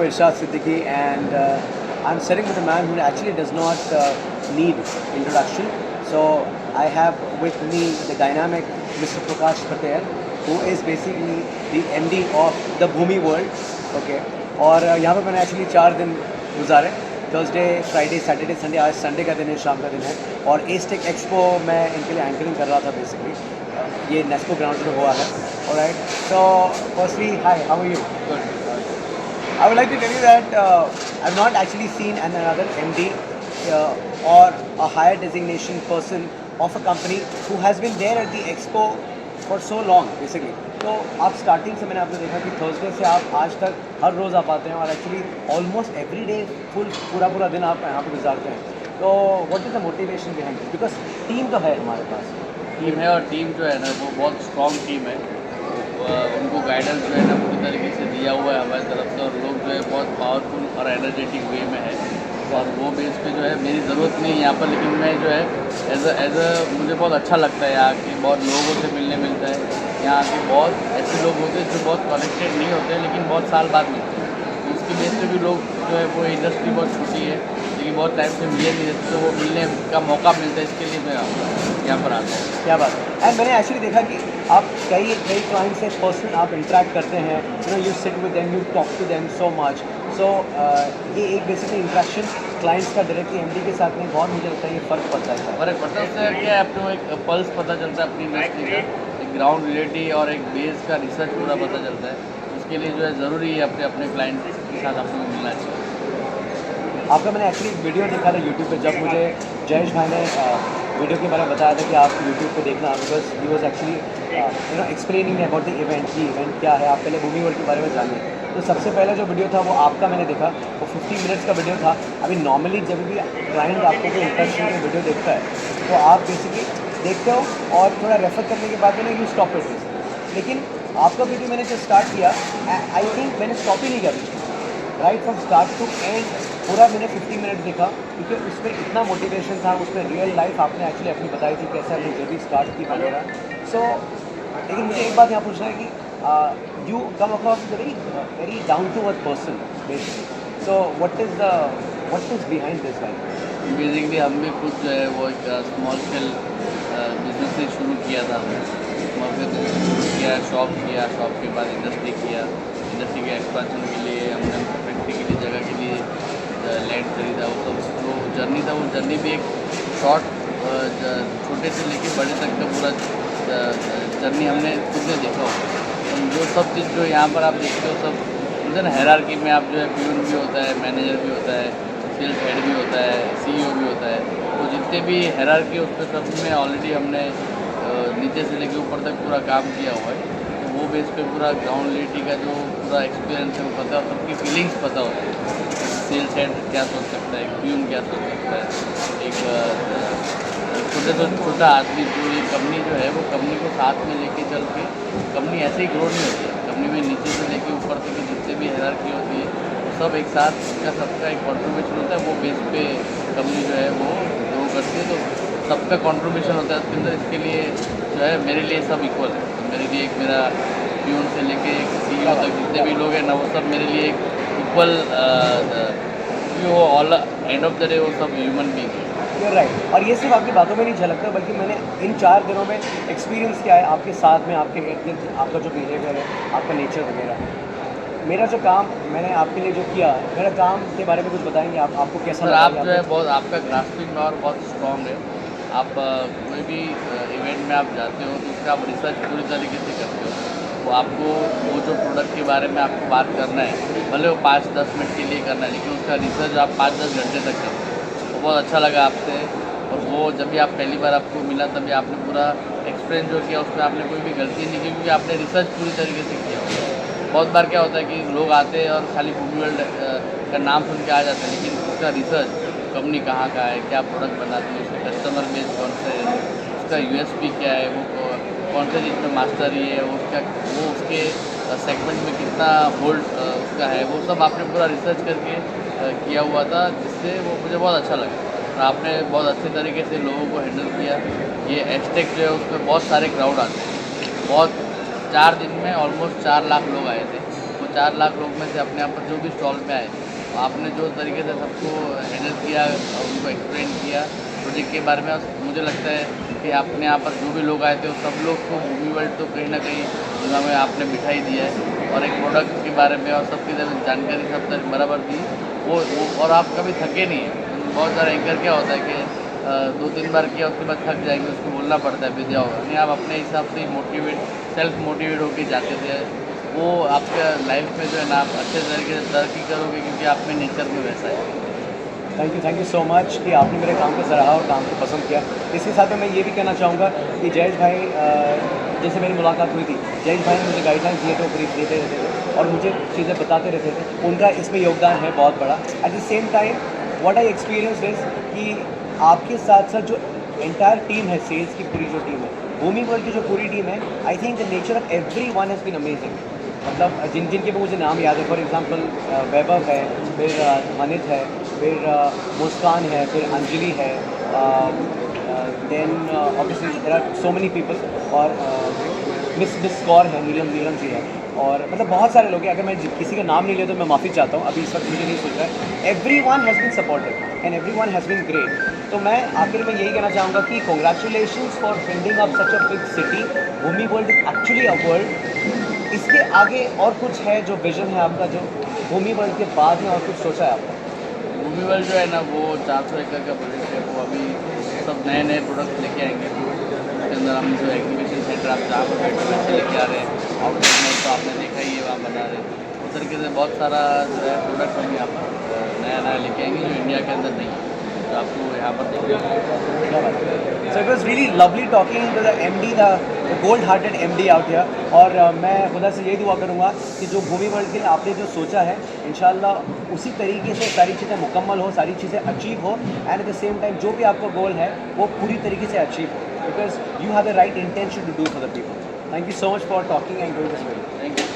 Irshad Siddiqui, and I'm sitting with a man who actually does not need introduction. So I have with me the dynamic Mr. Prakash Patel, who is basically the MD of the Bhumi World. Okay, और यहाँ पे मैंने actually 4 दिन गुजारे, Thursday, Friday, Saturday, Sunday. आज Sunday का दिन है, शाम का दिन है, और एस्टेक एक्सपो मैं इनके लिए एंकरिंग कर रहा था बेसिकली। ये नेस्को ग्राउंड में हुआ है। Alright, so firstly hi, how are you? Good. I would like to tell you that I've not actually seen another MD or a higher designation person of a company who has been there at the expo for so long basically. तो आप starting से मैंने आपको देखा कि Thursday से आप आज तक हर रोज़ आप आते हैं, और एक्चुअली ऑलमोस्ट एवरी डे पूरा दिन आप यहाँ पे गुजारते हैं। तो what is the motivation behind this? Because team तो है हमारे पास। टीम है, और टीम जो है ना वो बहुत स्ट्रॉन्ग टीम है। उनको गाइडेंस जो है ना पूरी तरीके से दिया हुआ है हमारी तरफ से, और लोग जो है बहुत पावरफुल और एनर्जेटिक वे में है। और वो बेस पे जो है मेरी ज़रूरत नहीं है यहाँ पर, लेकिन मैं जो है एज अ मुझे बहुत अच्छा लगता है यहाँ के बहुत लोगों से मिलने मिलता है। यहाँ के बहुत ऐसे लोग होते हैं जो बहुत कनेक्टेड नहीं होते हैं, लेकिन बहुत साल बाद मिलते हैं। तो उसकी बेस पे भी लोग जो है, वो इंडस्ट्री बहुत छोटी है लेकिन बहुत टाइम से मिले नहीं रहते, तो वो मिलने का मौका मिलता है। इसके लिए मैं यहाँ पर आता हूँ। क्या बात है। एंड मैंने एक्चुअली देखा कि आप कई क्लाइंट से पर्सनल आप इंटरेक्ट करते हैं, you sit with them, you talk to them so much. So ये एक बेसिकली इंटरेक्शन क्लाइंट्स का डायरेक्टली एमडी के साथ में बहुत, मुझे लगता है ये फ़र्क पड़ता है। फर्क पड़ता है, उससे क्या है, अपने को एक पल्स पता चलता है अपनी इंडस्ट्री का, एक ग्राउंड रियलिटी और एक बेस का रिसर्च पूरा पता चलता है। उसके लिए जो है ज़रूरी है अपने क्लाइंट के साथ आपको मिलना चाहिए। आपका मैंने एक्चुअली वीडियो देखा था यूट्यूब पे, जब मुझे जयेश भाई ने वीडियो के बारे में बताया था कि आप यूट्यूब पे देखना, because he was actually explaining about the event की इवेंट क्या है। आप पहले भूमि वर्ल्ड के बारे में जानिए। तो सबसे पहला जो वीडियो था वो आपका मैंने देखा, वो 50 मिनट्स का वीडियो था। अभी नॉर्मली जब भी क्लाइंट आपको कोई इंटरेस्टिंग वीडियो देखता है तो आप बेसिकली देखते हो और थोड़ा रेफर करने के बाद में यू स्टॉप इट। लेकिन आपका वीडियो मैंने जो स्टार्ट किया, आई थिंक मैंने स्टॉप ही नहीं किया, right from start to end पूरा मैंने 50 मिनट देखा, क्योंकि उसमें इतना मोटिवेशन था। उसमें रियल लाइफ आपने एक्चुअली अपनी बताई थी, कैसे आपने जो भी स्टार्ट की वगैरह। सो लेकिन मुझे एक बात यहाँ पूछना है कि you come across very down to earth person basically. So what is behind this guide? Basically हम भी खुद जो है वो एक स्मॉल स्केल बिजनेस से शुरू किया था। हमने शुरू किया, शॉप किया, शॉप के बाद इंडस्ट्री किया। इंडस्ट्री के एक्सपांशन के लिए हमने फैक्ट्री के लिए जगह के लिए लैंड खरीदा। वो सब जो जर्नी था, वो जर्नी भी एक शॉर्ट छोटे से लेके बड़े तक का पूरा जर्नी हमने खुद ने देखा होगा। जो सब चीज़ जो यहाँ पर आप देखते हो सब बोलते ना, हायरार्की में आप जो है प्यून भी होता है, मैनेजर भी होता है, सेल्स हेड भी होता है, सीईओ भी होता है। तो जितने भी हायरार्की उस पर सब में ऑलरेडी हमने नीचे से लेके ऊपर तक पूरा काम किया हुआ है। तो वो बेस पे पूरा ग्राउंड रियलिटी का जो पूरा एक्सपीरियंस है वो पता है, सबकी फीलिंग्स पता होती है। सेल्स हेड क्या सोच सकता है, प्यून क्या सोच सकता है, एक छोटे से छोटा आदमी जो ये कंपनी जो है वो कंपनी को साथ में लेके चल के कंपनी ऐसे ही ग्रो नहीं होती है। कंपनी में नीचे से लेके ऊपर तक की जितने भी हायरार्की होती है वो सब एक साथ, उसका सबका एक कॉन्ट्रीब्यूशन होता है। वो बेस पे कंपनी जो है वो ग्रो करती है, तो सबका कॉन्ट्रीब्यूशन होता है उसके अंदर। इसके लिए जो है मेरे लिए सब इक्वल है। तो मेरे लिए एक मेरा प्यून से लेके एक सीईओ तक जितने भी लोग हैं ना, वो सब मेरे लिए एक इक्वल, वो all end of the day वो सब ह्यूमन बीइंग है। You're right। और ये सिर्फ आपकी बातों में नहीं झलकता, बल्कि मैंने इन 4 दिनों में एक्सपीरियंस किया है आपके साथ में, आपके इर्द गिर्द आपका जो बिहेवियर है, आपका नेचर वगैरह। मेरा जो काम मैंने आपके लिए जो किया, मेरा काम के बारे में कुछ बताएंगे आप? आपको कैसा सर, लगा? आप जो है बहुत, आपका ग्रास्पिंग पावर बहुत स्ट्रॉन्ग है। आप कोई भी इवेंट में आप जाते हो तो उसका आप रिसर्च पूरी तरीके से करते हो। वो आपको वो जो प्रोडक्ट के बारे में आपको बात करना है, भले वो 5-10 मिनट के लिए करना है, लेकिन उसका रिसर्च आप 5-10 घंटे तक करते हो। तो बहुत अच्छा लगा आपसे। और वो जब भी आप पहली बार आपको मिला तभी आपने पूरा एक्सप्लेन जो किया उसमें आपने कोई भी गलती नहीं की, क्योंकि आपने रिसर्च पूरी तरीके से किया होगा। बहुत बार क्या होता है कि लोग आते हैं और खाली भूमि वर्ल्ड का नाम सुन के आ जाते हैं, लेकिन उसका रिसर्च, कंपनी कहाँ का है, क्या प्रोडक्ट बनाती है, उसके कस्टमर बेस कौन से है, उसका यूएसपी क्या है, वो कौन से चीज़ में मास्टर ही है, वो उसके सेगमेंट में कितना होल्ड उसका है, वो सब आपने पूरा रिसर्च करके किया हुआ था, जिससे वो मुझे बहुत अच्छा लगा। और आपने बहुत अच्छे तरीके से लोगों को हैंडल किया। ये एस्टेक जो है उसमें बहुत सारे क्राउड आते हैं, बहुत 4 दिन में ऑलमोस्ट 4 लाख लोग आए थे। वो 4 लाख लोग में से अपने आप पर जो भी स्टॉल में आए, आपने जो तरीके से सबको हैंडल किया, उनको एक्सप्लेन किया प्रोजेक्ट के बारे में, मुझे लगता है कि अपने यहाँ पर जो भी लोग आए थे वो सब लोग को भूमि वर्ल्ड तो कहीं ना कहीं दिमाग में आपने बिठाई दिया है, और एक प्रोडक्ट के बारे में और सबकी तरह जानकारी सब तरह बराबर दी वो और आप कभी थके नहीं हैं। बहुत सारे एंकर क्या होता है कि 2-3 बार किया उसके बाद थक जाएंगे, उसको बोलना पड़ता है विद्या होगा नहीं, आप अपने हिसाब से मोटिवेट सेल्फ मोटिवेट होकर जाते थे, वो आपका लाइफ में जो है ना आप अच्छे तरीके से तरक्की करोगे, क्योंकि आप में नेचर में वैसा है। थैंक यू सो मच कि आपने मेरे काम को सराहा और काम को पसंद किया। इसके साथ में मैं ये भी कहना चाहूँगा कि जयेश भाई जैसे मेरी मुलाकात हुई थी, जयेश भाई ने मुझे गाइडलाइंस दिए थे, ब्रीफ देते रहते थे और मुझे चीज़ें बताते रहते थे, उनका इसमें योगदान है बहुत बड़ा। At the same time what I experience is कि आपके साथ साथ जो एंटायर टीम है, सेल्स की पूरी जो टीम है, भूमि वर्ल्ड की जो पूरी टीम है, I think the nature of everyone has been amazing. मतलब जिन जिन के भी मुझे नाम याद है, फॉर एग्जांपल वैभव है, फिर अनित है, फिर मुस्कान है, फिर अंजलि है, then obviously there are so many people, और मिस कौर है, नीलम जी है, और मतलब बहुत सारे लोग हैं। अगर मैं किसी का नाम नहीं लिया तो मैं माफ़ी चाहता हूँ, अभी इस वक्त मुझे नहीं सोच रहा है। Everyone has been supportive and everyone has been great. तो मैं आखिर में यही कहना चाहूँगा कि congratulations for building up such a big city. Bhumi world is actually a world. इसके आगे और कुछ है जो विजन है आपका, जो भूमि वर्ल्ड के बाद में और कुछ सोचा है आपका? भूमि वर्ल्ड जो है ना वो 400 एकड़ का प्रोजेक्ट है, वो अभी सब नए नए प्रोडक्ट लेके आएंगे। उसके अंदर हम जो एग्जीबिशन सेंटर आप जहाँ पर बैठे वैसे लेके आ रहे हैं, आउटलेट में तो आपने देखा ही है वहाँ बना रहे हैं। उस तरीके से बहुत सारा जो है प्रोडक्ट हम यहाँ पर नया लेके आएंगे जो इंडिया के अंदर नहीं है, तो आपको यहाँ पर देखिए। So it was really lovely talking to the MD, the gold-hearted MD out here. और मैं खुदा से यही दुआ करूँगा कि जो भूमि वर्ल्ड के लिए आपने जो सोचा है, इंशाल्लाह उसी तरीके से सारी चीज़ें मुकम्मल हो, सारी चीज़ें अचीव हो, and at the same time जो भी आपका गोल है वो पूरी तरीके से अचीव हो, because you have the right intention to do for the people. Thank you so much for talking and doing this video. Thank you.